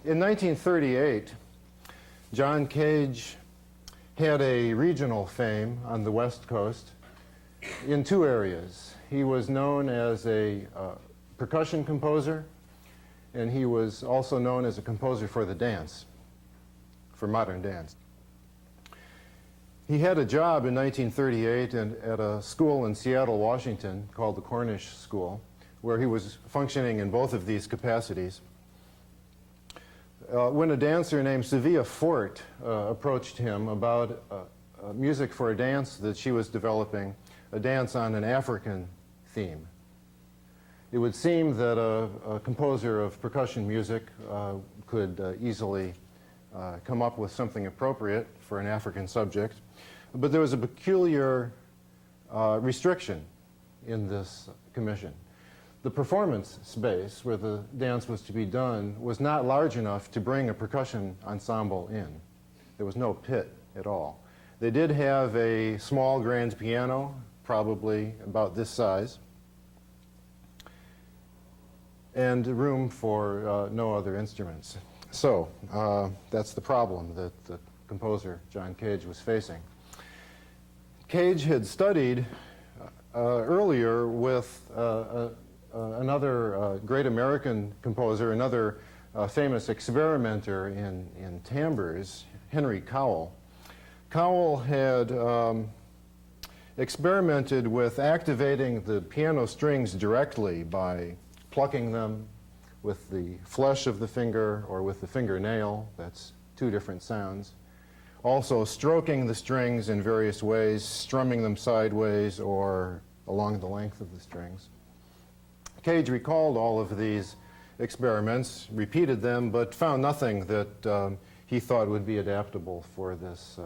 In 1938, John Cage had a regional fame on the West Coast in two areas. He was known as a percussion composer, and he was also known as a composer for the dance, for modern dance. He had a job in 1938 at a school in Seattle, Washington, called the Cornish School, where he was functioning in both of these capacities. When a dancer named Sevilla Fort approached him about music for a dance that she was developing, a dance on an African theme. It would seem that a composer of percussion music could easily come up with something appropriate for an African subject, but there was a peculiar restriction in this commission. The performance space where the dance was to be done was not large enough to bring a percussion ensemble in. There was no pit at all. They did have a small grand piano, probably about this size, and room for no other instruments. So that's the problem that the composer, John Cage, was facing. Cage had studied earlier with another great American composer, another famous experimenter in timbres, Henry Cowell. Cowell had experimented with activating the piano strings directly by plucking them with the flesh of the finger or with the fingernail. That's two different sounds. Also stroking the strings in various ways, strumming them sideways or along the length of the strings. Cage recalled all of these experiments, repeated them, but found nothing that he thought would be adaptable for this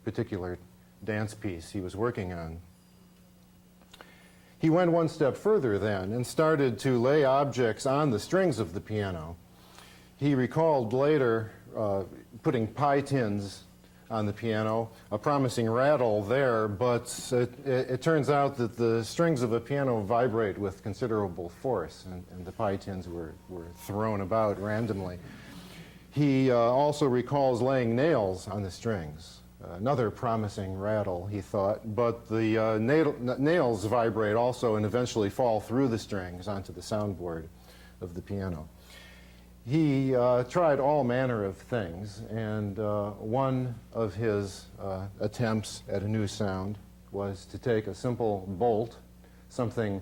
particular dance piece he was working on. He went one step further then and started to lay objects on the strings of the piano. He recalled later putting pie tins on the piano, a promising rattle there, but it turns out that the strings of a piano vibrate with considerable force, and the pie tins were thrown about randomly. He also recalls laying nails on the strings. Another promising rattle, he thought, but the nails vibrate also and eventually fall through the strings onto the soundboard of the piano. He tried all manner of things, and one of his attempts at a new sound was to take a simple bolt, something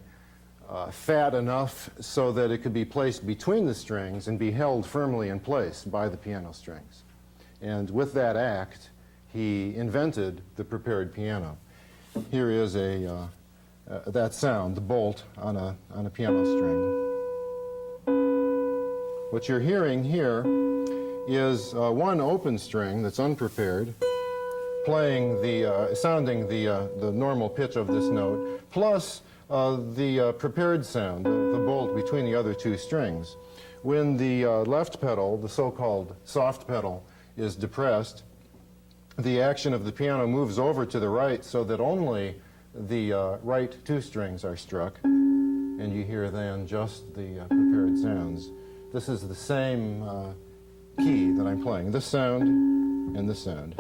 fat enough so that it could be placed between the strings and be held firmly in place by the piano strings. And with that act, he invented the prepared piano. Here is that sound, the bolt on a piano string. What you're hearing here is one open string that's unprepared, playing sounding the normal pitch of this note, plus the prepared sound, the bolt between the other two strings. When the left pedal, the so-called soft pedal, is depressed, the action of the piano moves over to the right so that only the right two strings are struck, and you hear then just the prepared sounds. This is the same key that I'm playing, this sound and this sound.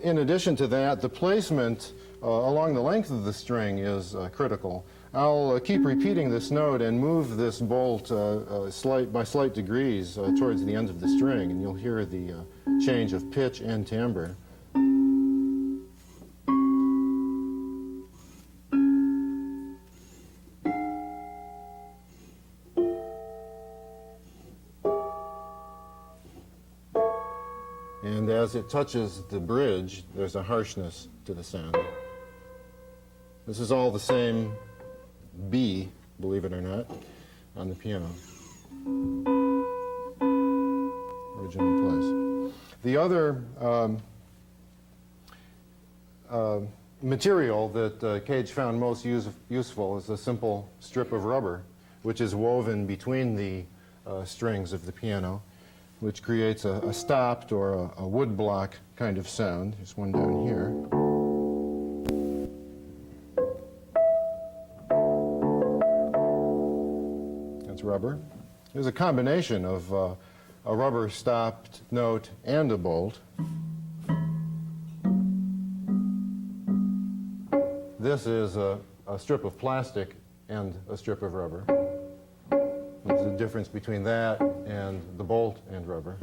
In addition to that, the placement along the length of the string is critical. I'll keep repeating this note and move this bolt by slight degrees towards the end of the string, and you'll hear the change of pitch and timbre. And as it touches the bridge, there's a harshness to the sound. This is all the same B, believe it or not, on the piano. Original place. The other material that Cage found most useful is a simple strip of rubber, which is woven between the strings of the piano, which creates a stopped or a wood block kind of sound. There's one down here. That's rubber. There's a combination of a rubber stopped note and a bolt. This is a strip of plastic and a strip of rubber. There's a difference between that and the bolt and rubber.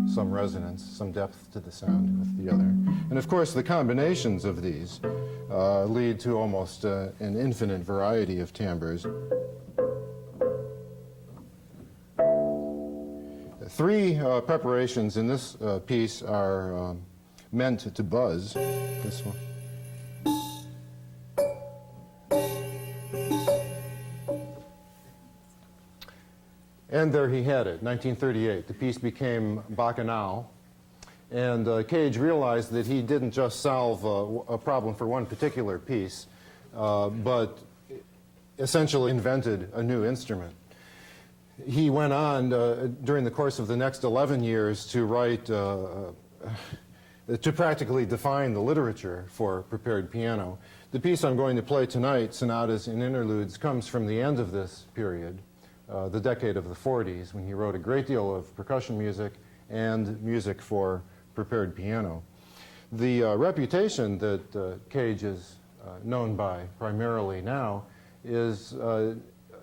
Some resonance, some depth to the sound with the other. And of course, the combinations of these lead to almost an infinite variety of timbres. Three preparations in this piece are meant to buzz. This one. And there he had it, 1938. The piece became Bacchanal. And Cage realized that he didn't just solve a problem for one particular piece, but essentially invented a new instrument. He went on during the course of the next 11 years to write, to practically define the literature for prepared piano. The piece I'm going to play tonight, Sonatas and Interludes, comes from the end of this period, the decade of the 40s, when he wrote a great deal of percussion music and music for prepared piano. The reputation that Cage is known by primarily now is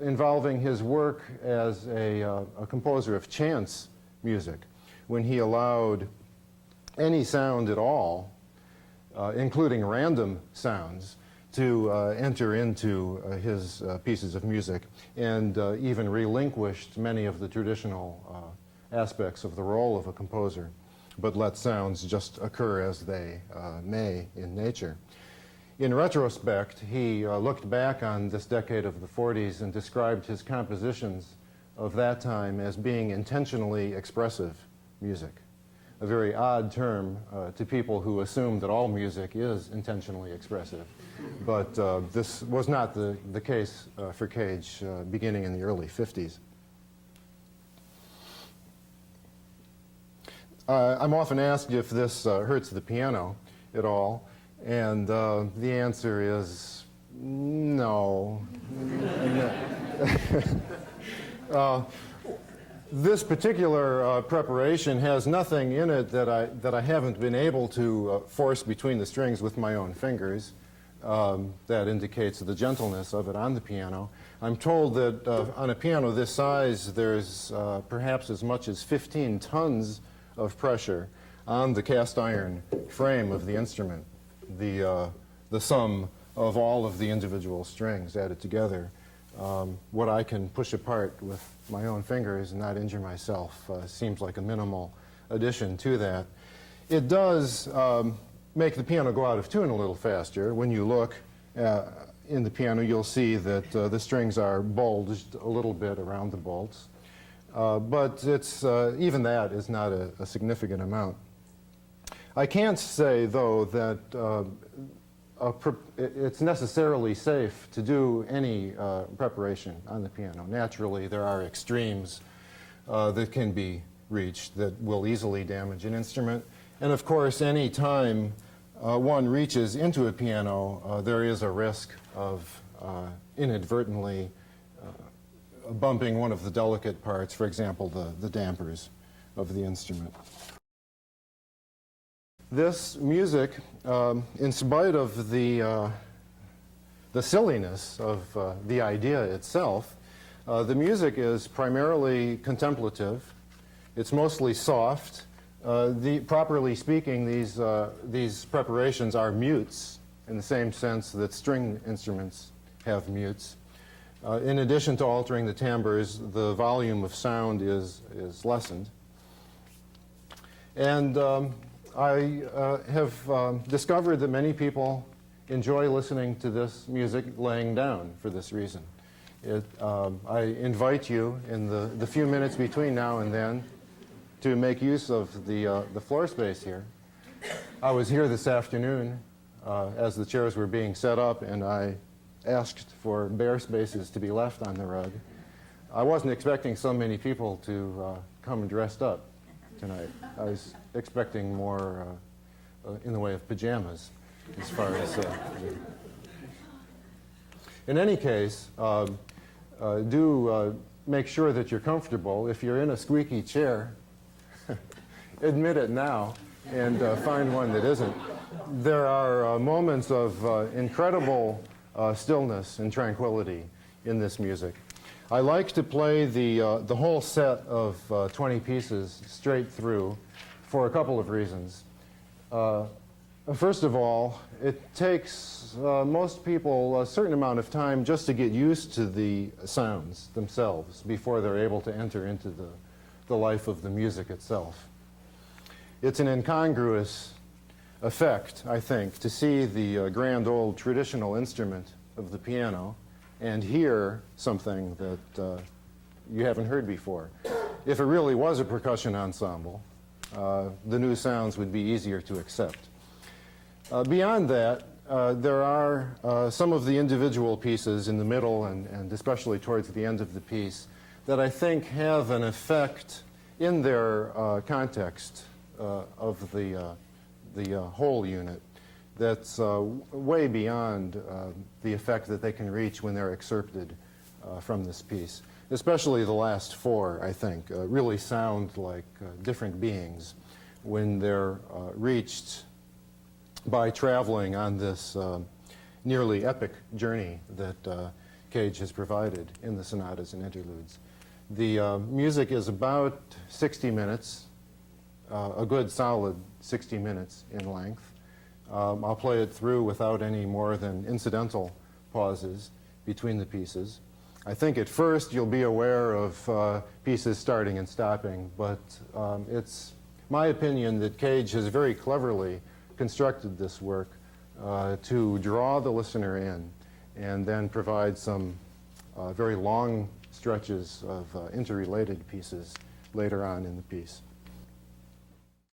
involving his work as a composer of chance music, when he allowed any sound at all, including random sounds, to enter into his pieces of music, and even relinquished many of the traditional aspects of the role of a composer, but let sounds just occur as they may in nature. In retrospect, he looked back on this decade of the 40s and described his compositions of that time as being intentionally expressive music, a very odd term to people who assume that all music is intentionally expressive. But this was not the case for Cage beginning in the early 50s. I'm often asked if this hurts the piano at all, and the answer is no. This particular preparation has nothing in it that I haven't been able to force between the strings with my own fingers. That indicates the gentleness of it on the piano. I'm told that on a piano this size, there's perhaps as much as 15 tons of pressure on the cast iron frame of the instrument, the sum of all of the individual strings added together. What I can push apart with my own fingers and not injure myself seems like a minimal addition to that. It does make the piano go out of tune a little faster. When you look in the piano, you'll see that the strings are bulged a little bit around the bolts. But it's, even that is not a significant amount. I can't say, though, that it's necessarily safe to do any preparation on the piano. Naturally, there are extremes that can be reached that will easily damage an instrument. And of course, any time one reaches into a piano, there is a risk of inadvertently bumping one of the delicate parts, for example, the dampers of the instrument. This music, in spite of the silliness of the idea itself, the music is primarily contemplative. It's mostly soft. Properly speaking, these preparations are mutes in the same sense that string instruments have mutes. In addition to altering the timbres, the volume of sound is lessened. And I have discovered that many people enjoy listening to this music laying down for this reason. I invite you in the few minutes between now and then to make use of the floor space here. I was here this afternoon as the chairs were being set up, and I asked for bare spaces to be left on the rug. I wasn't expecting so many people to come dressed up tonight. I was expecting more in the way of pajamas, as far as... In any case, do make sure that you're comfortable. If you're in a squeaky chair, admit it now and find one that isn't. There are moments of incredible stillness and tranquility in this music. I like to play the whole set of 20 pieces straight through for a couple of reasons. First of all, it takes most people a certain amount of time just to get used to the sounds themselves before they're able to enter into the life of the music itself. It's an incongruous effect, I think, to see the grand old traditional instrument of the piano and hear something that you haven't heard before. If it really was a percussion ensemble, the new sounds would be easier to accept. Beyond that, there are some of the individual pieces in the middle and especially towards the end of the piece that I think have an effect in their context of the whole unit that's way beyond the effect that they can reach when they're excerpted from this piece. Especially the last four, I think, really sound like different beings when they're reached by traveling on this nearly epic journey that Cage has provided in the sonatas and interludes. The music is about 60 minutes, a good solid 60 minutes in length. I'll play it through without any more than incidental pauses between the pieces. I think at first you'll be aware of pieces starting and stopping, but it's my opinion that Cage has very cleverly constructed this work to draw the listener in and then provide some very long stretches of interrelated pieces later on in the piece.